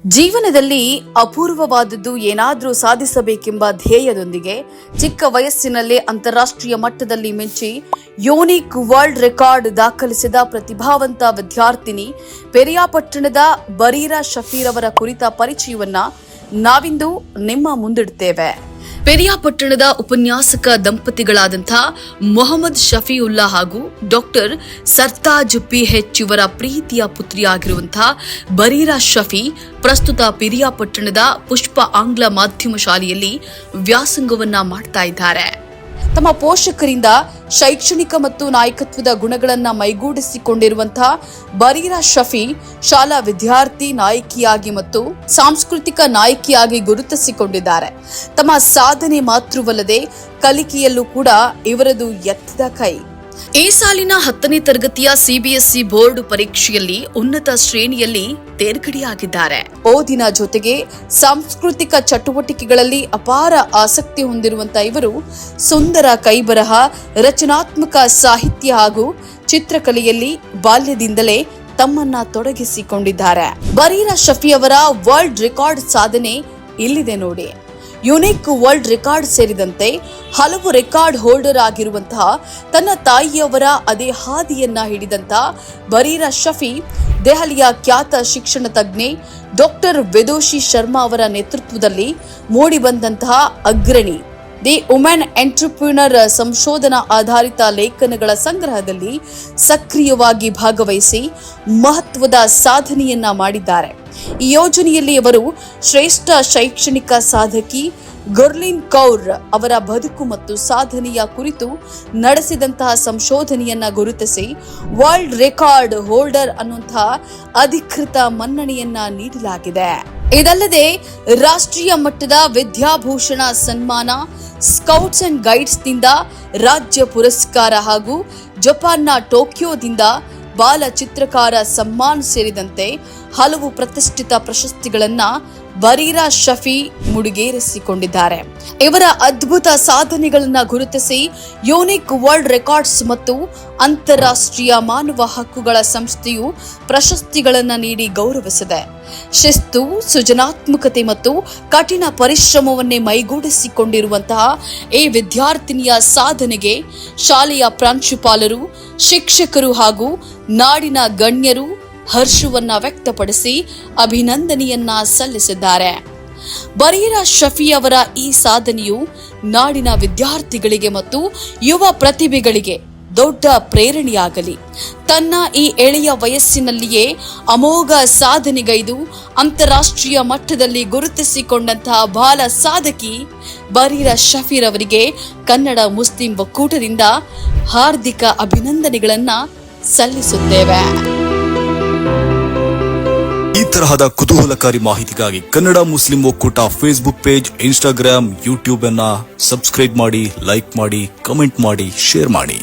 ಜೀವನದಲ್ಲಿ ಅಪೂರ್ವವಾದದ್ದು ಏನಾದರೂ ಸಾಧಿಸಬೇಕೆಂಬ ಧ್ಯೇಯದೊಂದಿಗೆ ಚಿಕ್ಕ ವಯಸ್ಸಿನಲ್ಲೇ ಅಂತಾರಾಷ್ಟ್ರೀಯ ಮಟ್ಟದಲ್ಲಿ ಮಿಂಚಿ ಯೂನಿಕ್ ವರ್ಲ್ಡ್ ರೆಕಾರ್ಡ್ ದಾಖಲಿಸಿದ ಪ್ರತಿಭಾವಂತ ವಿದ್ಯಾರ್ಥಿನಿ ಪೆರಿಯಾಪಟ್ಟಣದ ಬರೀರಾ ಶಫೀರ್ ಅವರ ಕುರಿತ ಪರಿಚಯವನ್ನ ನಾವಿಂದು ನಿಮ್ಮ ಮುಂದಿಡುತ್ತೇವೆ. ಪೆರಿಯಾಪಟ್ಟಣದ ಉಪನ್ಯಾಸಕ ದಂಪತಿಗಳಾದಂಥ ಮೊಹಮ್ಮದ್ ಶಫೀವುಲ್ಲಾ ಹಾಗೂ ಡಾಕ್ಟರ್ ಸರ್ತಾಜ್ PH ಇವರ ಪ್ರೀತಿಯ ಪುತ್ರಿಯಾಗಿರುವಂತಹ ಬರೀರಾ ಶಫಿ ಪ್ರಸ್ತುತ ಪೆರಿಯಾಪಟ್ಟಣದ ಪುಷ್ಪ ಆಂಗ್ಲ ಮಾಧ್ಯಮ ಶಾಲೆಯಲ್ಲಿ ವ್ಯಾಸಂಗವನ್ನ ಮಾಡ್ತಾ ಇದ್ದಾರೆ. ತಮ್ಮ ಪೋಷಕರಿಂದ ಶೈಕ್ಷಣಿಕ ಮತ್ತು ನಾಯಕತ್ವದ ಗುಣಗಳನ್ನು ಮೈಗೂಡಿಸಿಕೊಂಡಿರುವಂತಹ ಬರೀರಾ ಶಫಿ ಶಾಲಾ ವಿದ್ಯಾರ್ಥಿ ನಾಯಕಿಯಾಗಿ ಮತ್ತು ಸಾಂಸ್ಕೃತಿಕ ನಾಯಕಿಯಾಗಿ ಗುರುತಿಸಿಕೊಂಡಿದ್ದಾರೆ. ತಮ್ಮ ಸಾಧನೆ ಮಾತ್ರವಲ್ಲದೆ ಕಲಿಕೆಯಲ್ಲೂ ಕೂಡ ಇವರದು ಎತ್ತಿದ ಕೈ. ಈ ಸಾಲಿನ 10ನೇ ತರಗತಿಯ CBSE ಬೋರ್ಡ್ ಪರೀಕ್ಷೆಯಲ್ಲಿ ಉನ್ನತ ಶ್ರೇಣಿಯಲ್ಲಿ ತೇರ್ಗಡೆಯಾಗಿದ್ದಾರೆ. ಓದಿನ ಜೊತೆಗೆ ಸಾಂಸ್ಕೃತಿಕ ಚಟುವಟಿಕೆಗಳಲ್ಲಿ ಅಪಾರ ಆಸಕ್ತಿ ಹೊಂದಿರುವಂತಹ ಇವರು ಸುಂದರ ಕೈಬರಹ, ರಚನಾತ್ಮಕ ಸಾಹಿತ್ಯ ಹಾಗೂ ಚಿತ್ರಕಲೆಯಲ್ಲಿ ಬಾಲ್ಯದಿಂದಲೇ ತಮ್ಮನ್ನ ತೊಡಗಿಸಿಕೊಂಡಿದ್ದಾರೆ. ಬರೀರಾ ಶಫಿ ಅವರ ವರ್ಲ್ಡ್ ರೆಕಾರ್ಡ್ ಸಾಧನೆ ಇಲ್ಲಿದೆ ನೋಡಿ. ಯುನಿಕ್ ವರ್ಲ್ಡ್ ರೆಕಾರ್ಡ್ ಸೇರಿದಂತೆ ಹಲವು ರೆಕಾರ್ಡ್ ಹೋಲ್ಡರ್ ಆಗಿರುವಂತಹ ತನ್ನ ತಾಯಿಯವರ ಅದೇ ಹಾದಿಯನ್ನ ಹಿಡಿದಂತಹ ಬರೀರಾ ಶಫಿ ದೆಹಲಿಯ ಖ್ಯಾತ ಶಿಕ್ಷಣ ತಜ್ಞೆ ಡಾಕ್ಟರ್ ವೇದೋಶಿ ಶರ್ಮಾ ಅವರ ನೇತೃತ್ವದಲ್ಲಿ ಮೂಡಿಬಂದಂತಹ ಅಗ್ರಣಿ ದಿ ವುಮೆನ್ ಎಂಟರ್ಪ್ರಿನರ್ ಸಂಶೋಧನಾ ಆಧಾರಿತ ಲೇಖನಗಳ ಸಂಗ್ರಹದಲ್ಲಿ ಸಕ್ರಿಯವಾಗಿ ಭಾಗವಹಿಸಿ ಮಹತ್ವದ ಸಾಧನೆಯನ್ನ ಮಾಡಿದ್ದಾರೆ. ಈ ಯೋಜನೆಯಲ್ಲಿ ಅವರು ಶ್ರೇಷ್ಠ ಶೈಕ್ಷಣಿಕ ಸಾಧಕಿ ಗುರ್ಲೀನ್ ಕೌರ್ ಅವರ ಬದುಕು ಮತ್ತು ಸಾಧನೆಯ ಕುರಿತು ನಡೆಸಿದಂತಹ ಸಂಶೋಧನೆಯನ್ನ ಗುರುತಿಸಿ ವರ್ಲ್ಡ್ ರೆಕಾರ್ಡ್ ಹೋಲ್ಡರ್ ಅನ್ನುವಂತಹ ಅಧಿಕೃತ ಮನ್ನಣೆಯನ್ನ ನೀಡಲಾಗಿದೆ. ಇದಲ್ಲದೆ ರಾಷ್ಟ್ರೀಯ ಮಟ್ಟದ ವಿದ್ಯಾಭೂಷಣ ಸನ್ಮಾನ, ಸ್ಕೌಟ್ಸ್ ಅಂಡ್ ಗೈಡ್ಸ್ ದಿಂದ ರಾಜ್ಯ ಪುರಸ್ಕಾರ ಹಾಗೂ ಜಪಾನ್ನ ಟೋಕಿಯೋದಿಂದ ಬಾಲ ಚಿತ್ರಕಾರ ಸಮ್ಮಾನ್ ಸೇರಿದಂತೆ ಹಲವು ಪ್ರತಿಷ್ಠಿತ ಪ್ರಶಸ್ತಿಗಳನ್ನ ಬರೀರಾ ಶಫಿ ಮುಡಿಗೇರಿಸಿಕೊಂಡಿದ್ದಾರೆ. ಇವರ ಅದ್ಭುತ ಸಾಧನೆಗಳನ್ನ ಗುರುತಿಸಿ ಯೂನಿಕ್ ವರ್ಲ್ಡ್ ರೆಕಾರ್ಡ್ಸ್ ಮತ್ತು ಅಂತಾರಾಷ್ಟ್ರೀಯ ಮಾನವ ಹಕ್ಕುಗಳ ಸಂಸ್ಥೆಯು ಪ್ರಶಸ್ತಿಗಳನ್ನು ನೀಡಿ ಗೌರವಿಸಿದೆ. ಶಿಸ್ತು, ಸೃಜನಾತ್ಮಕತೆ ಮತ್ತು ಕಠಿಣ ಪರಿಶ್ರಮವನ್ನೇ ಮೈಗೂಡಿಸಿಕೊಂಡಿರುವಂತಹ ಈ ವಿದ್ಯಾರ್ಥಿನಿಯ ಸಾಧನೆಗೆ ಶಾಲೆಯ ಪ್ರಾಂಶುಪಾಲರು, ಶಿಕ್ಷಕರು ಹಾಗೂ ನಾಡಿನ ಗಣ್ಯರು ಹರ್ಷವನ್ನ ವ್ಯಕ್ತಪಡಿಸಿ ಅಭಿನಂದನೆಯನ್ನ ಸಲ್ಲಿಸಿದ್ದಾರೆ. ಬರೀರಾ ಶಫಿ ಅವರ ಈ ಸಾಧನೆಯು ನಾಡಿನ ವಿದ್ಯಾರ್ಥಿಗಳಿಗೆ ಮತ್ತು ಯುವ ಪ್ರತಿಭೆಗಳಿಗೆ ದೊಡ್ಡ ಪ್ರೇರಣೆಯಾಗಲಿ. ತನ್ನ ಈ ಎಳೆಯ ವಯಸ್ಸಿನಲ್ಲಿಯೇ ಅಮೋಘ ಸಾಧನೆಗೈದು ಅಂತಾರಾಷ್ಟ್ರೀಯ ಮಟ್ಟದಲ್ಲಿ ಗುರುತಿಸಿಕೊಂಡಂತಹ ಬಾಲ ಸಾಧಕಿ ಬರೀರಾ ಶಫೀರ್ ಅವರಿಗೆ ಕನ್ನಡ ಮುಸ್ಲಿಂ ಒಕ್ಕೂಟದಿಂದ ಹಾರ್ದಿಕ ಅಭಿನಂದನೆಗಳನ್ನ ಸಲ್ಲಿಸುತ್ತೇವೆ. ಈ ತರಹದ ಕುತೂಹಲಕಾರಿ ಮಾಹಿತಿಗಾಗಿ ಕನ್ನಡ ಮುಸ್ಲಿಂ ಒಕ್ಕೂಟ ಫೇಸ್ಬುಕ್ ಪೇಜ್, ಇನ್ಸ್ಟಾಗ್ರಾಮ್, ಯೂಟ್ಯೂಬ್ ಅನ್ನ ಸಬ್ಸ್ಕ್ರೈಬ್ ಮಾಡಿ, ಲೈಕ್ ಮಾಡಿ, ಕಮೆಂಟ್ ಮಾಡಿ, ಶೇರ್ ಮಾಡಿ.